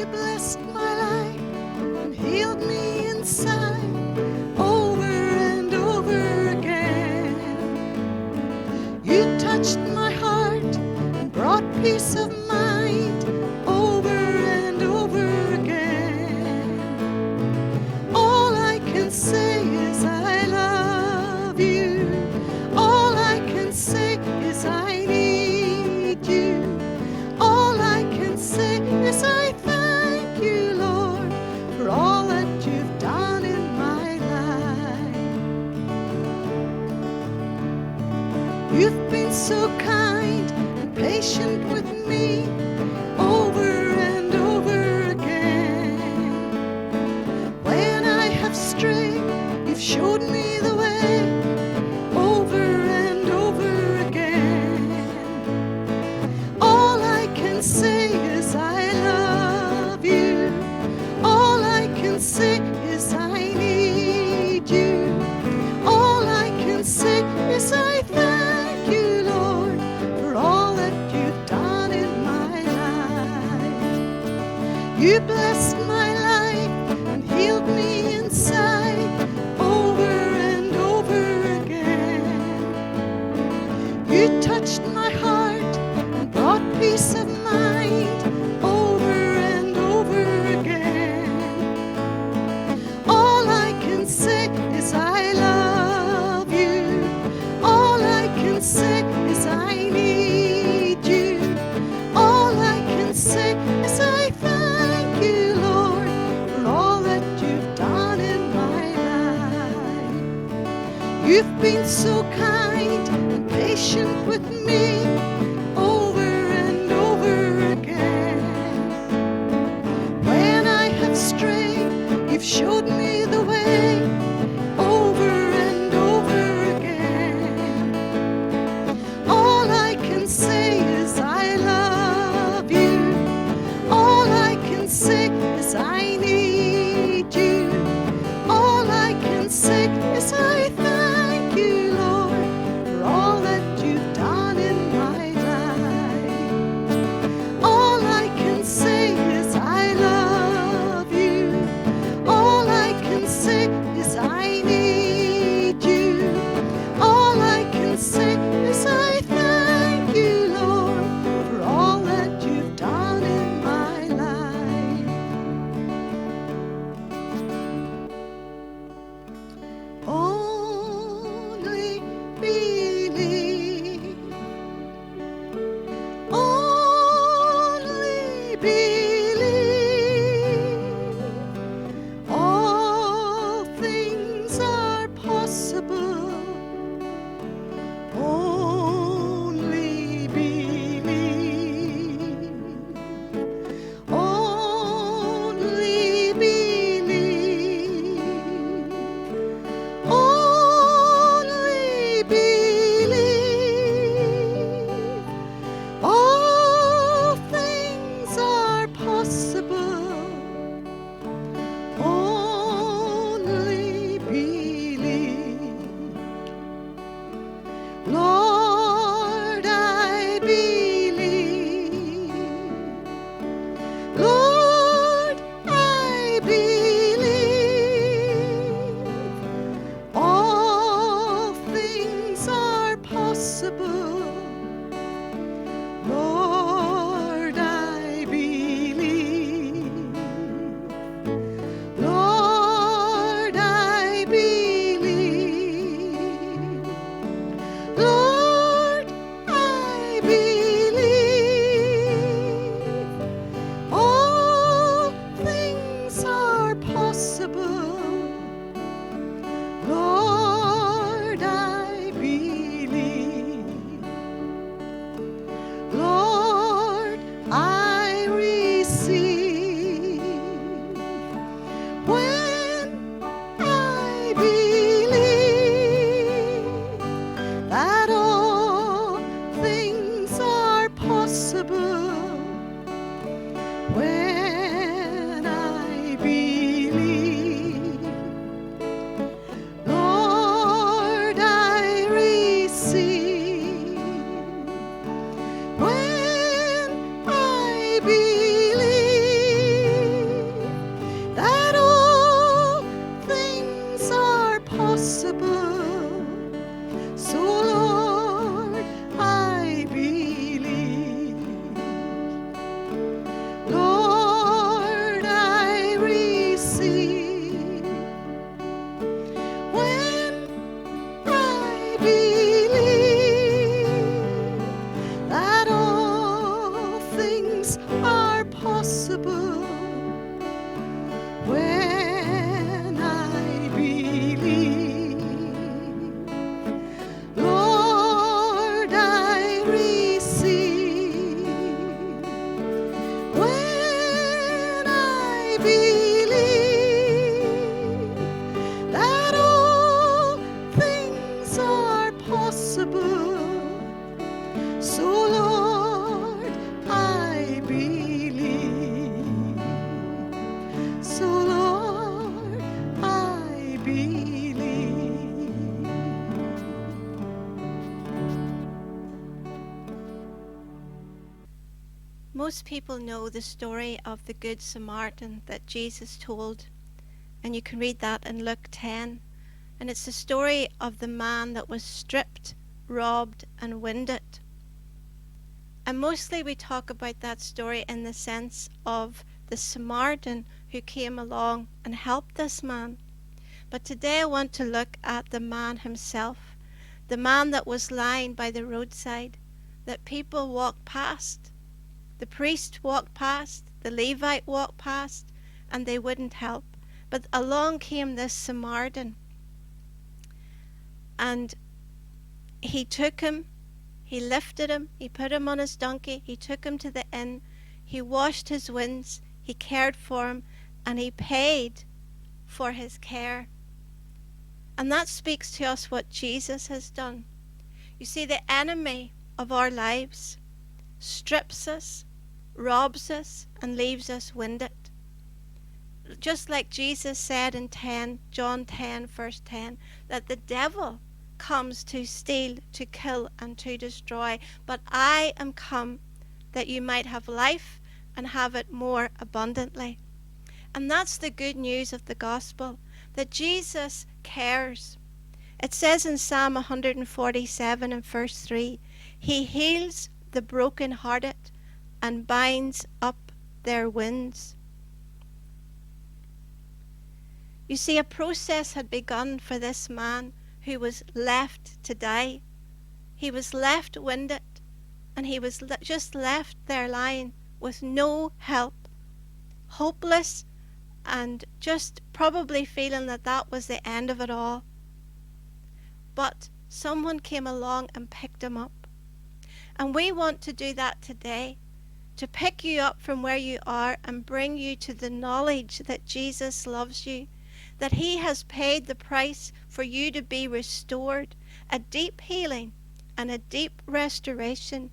You blessed my life and healed me inside over and over again. You touched my heart and brought peace of mind over and over again. All I can say is I love you. All I can say is I need you. All I can say is I thank you, Lord, for all that you've done in my life. You've been so kind and patient with me over and over again. When I have strayed, you've showed me the way over and over again. All I can say is I love you. All I can say is I need you. All I can say is I thank you, Lord, for all that you've done in my life. You blessed my life and healed me inside over and over again. You touched my heart and brought peace of mind over and over again. All I can say is I love you. All I can say is I need you. All I can say is I thank you, Lord, for all that you've done in my life. You've been so kind and patient with me over and over again. When I have strayed, you've showed me the way over and over again. All I can say is I love you. All I can say is I need you. All I can say is I thank you, Lord, for all that you've done in my possible when I believe. Lord, I receive when I believe that all things are possible. So Lord, I believe. So Lord, I believe. Most people know the story of the Good Samaritan that Jesus told, and you can read that in Luke 10. And it's the story of the man that was stripped, robbed, and wounded. And mostly we talk about that story in the sense of the Samaritan who came along and helped this man. But today I want to look at the man himself, the man that was lying by the roadside, that people walked past. The priest walked past, the Levite walked past, and they wouldn't help. But along came this Samaritan, and he took him, he lifted him, he put him on his donkey, he took him to the inn, he washed his wounds, he cared for him, and he paid for his care. And that speaks to us what Jesus has done. You see, the enemy of our lives strips us, robs us, and leaves us wounded. Just like Jesus said in John 10 verse 10, that the devil comes to steal, to kill, and to destroy, but I am come that you might have life and have it more abundantly. And that's the good news of the gospel, that Jesus cares. It says in Psalm 147 and verse 3, he heals the brokenhearted and binds up their wounds. You see, a process had begun for this man who was left to die. He was left wounded, and he was just left there lying with no help, hopeless, and just probably feeling that that was the end of it all. But someone came along and picked him up. And we want to do that today, to pick you up from where you are and bring you to the knowledge that Jesus loves you, that he has paid the price for you to be restored, a deep healing and a deep restoration.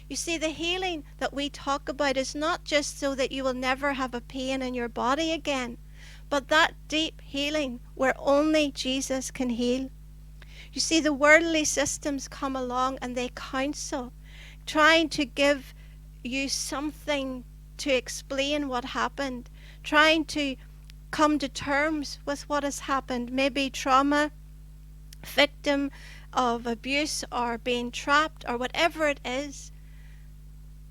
You see, the healing that we talk about is not just so that you will never have a pain in your body again, but that deep healing where only Jesus can heal. You see, the worldly systems come along and they counsel, trying to give you something to explain what happened, trying to come to terms with what has happened, maybe trauma, victim of abuse, or being trapped, or whatever it is.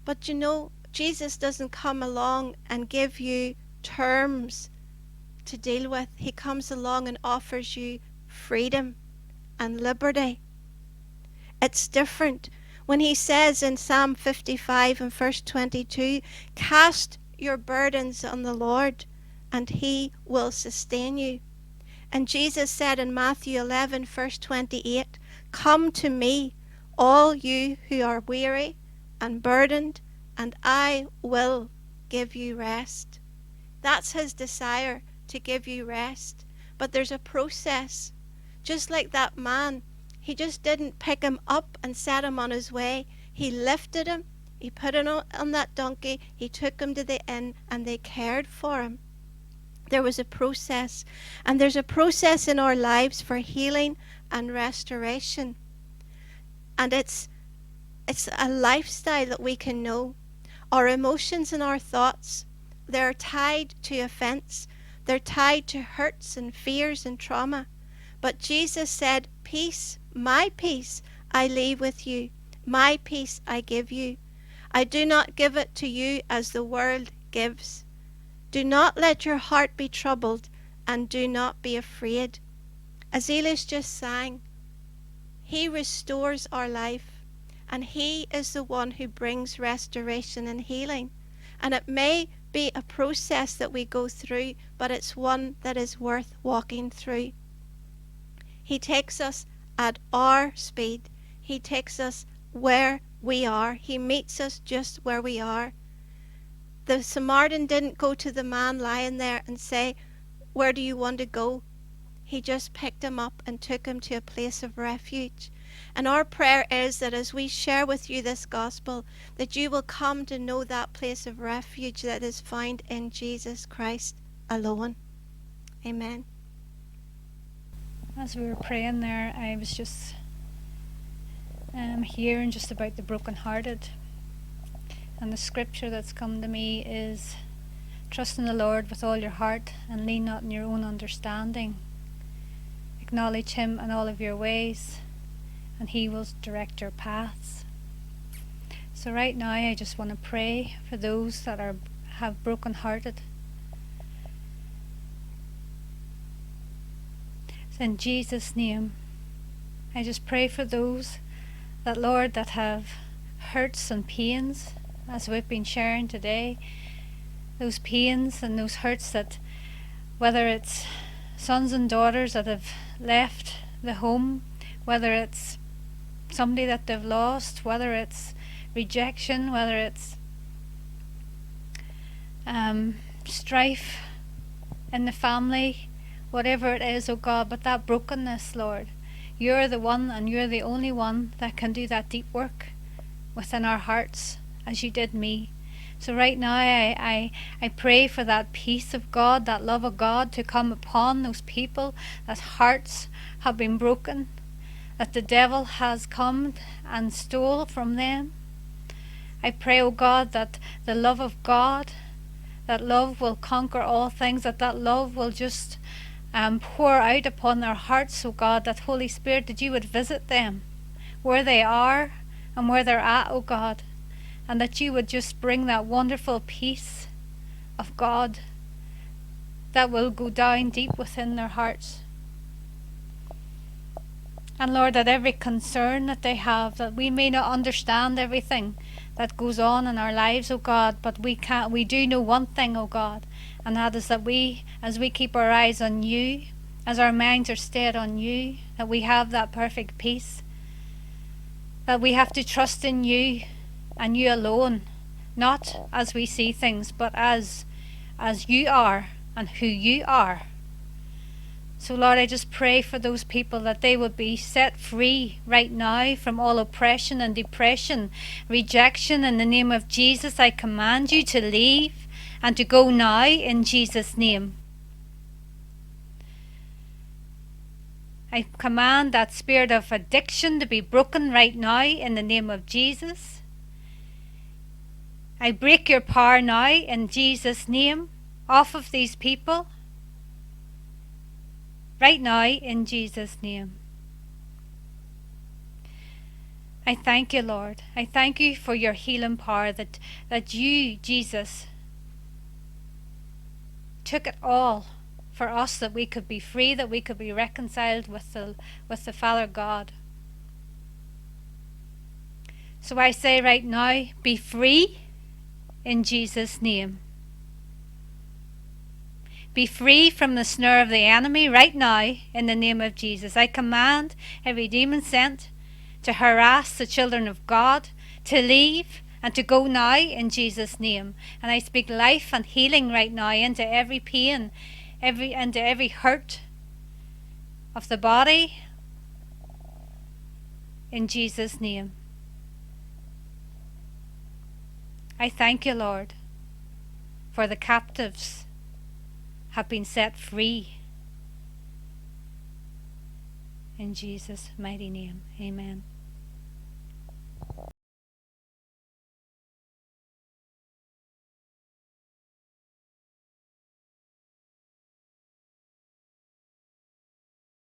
But you know, Jesus doesn't come along and give you terms to deal with. He comes along and offers you freedom and liberty. It's different when he says in Psalm 55 and verse 22, cast your burdens on the Lord and he will sustain you. And Jesus said in Matthew 11 verse 28, come to me, all you who are weary and burdened, and I will give you rest. That's his desire, to give you rest. But there's a process. Just like that man, he just didn't pick him up and set him on his way. He lifted him, he put him on that donkey, he took him to the inn, and they cared for him. There was a process, and there's a process in our lives for healing and restoration. And it's a lifestyle that we can know. Our emotions and our thoughts, they're tied to offense. They're tied to hurts and fears and trauma. But Jesus said, peace, my peace I leave with you. My peace I give you. I do not give it to you as the world gives. Do not let your heart be troubled, and do not be afraid. As Elish just sang, he restores our life, and he is the one who brings restoration and healing. And it may be a process that we go through, but it's one that is worth walking through. He takes us at our speed. He takes us where we are. He meets us just where we are. The Samaritan didn't go to the man lying there and say, "Where do you want to go?" He just picked him up and took him to a place of refuge. And our prayer is that as we share with you this gospel, that you will come to know that place of refuge that is found in Jesus Christ alone. Amen. As we were praying there, I was just hearing just about the brokenhearted. And the scripture that's come to me is, trust in the Lord with all your heart and lean not on your own understanding. Acknowledge him in all of your ways and he will direct your paths. So right now I just want to pray for those that have brokenhearted. So in Jesus' name, I just pray for those that, Lord, that have hurts and pains, as we've been sharing today, those pains and those hurts that, whether it's sons and daughters that have left the home, whether it's somebody that they've lost, whether it's rejection, whether it's strife in the family, whatever it is, oh God, but that brokenness, Lord, you're the one and you're the only one that can do that deep work within our hearts, as you did me. So right now I pray for that peace of God, that love of God to come upon those people that hearts have been broken, that the devil has come and stole from them. I pray, oh God, that the love of God, that love will conquer all things, that love will just pour out upon their hearts, oh God, that Holy Spirit, that you would visit them where they are and where they're at, oh God, and that you would just bring that wonderful peace of God that will go down deep within their hearts. And Lord, that every concern that they have, that we may not understand everything that goes on in our lives, oh God, but we do know one thing, oh God, and that is that as we keep our eyes on you, as our minds are stayed on you, that we have that perfect peace, that we have to trust in you and you alone, not as we see things, but as you are and who you are. So Lord, I just pray for those people that they would be set free right now from all oppression and depression, rejection. In the name of Jesus, I command you to leave and to go now in Jesus' name. I command that spirit of addiction to be broken right now in the name of Jesus. I break your power now in Jesus' name off of these people. Right now in Jesus' name. I thank you, Lord. I thank you for your healing power, that you, Jesus, took it all for us, that we could be free, that we could be reconciled with the Father God. So I say right now, be free in Jesus' name. Be free from the snare of the enemy right now in the name of Jesus. I command every demon sent to harass the children of God to leave and to go now in Jesus' name. And I speak life and healing right now into every pain, into every hurt of the body in Jesus' name. I thank you, Lord, for the captives have been set free. In Jesus' mighty name, amen.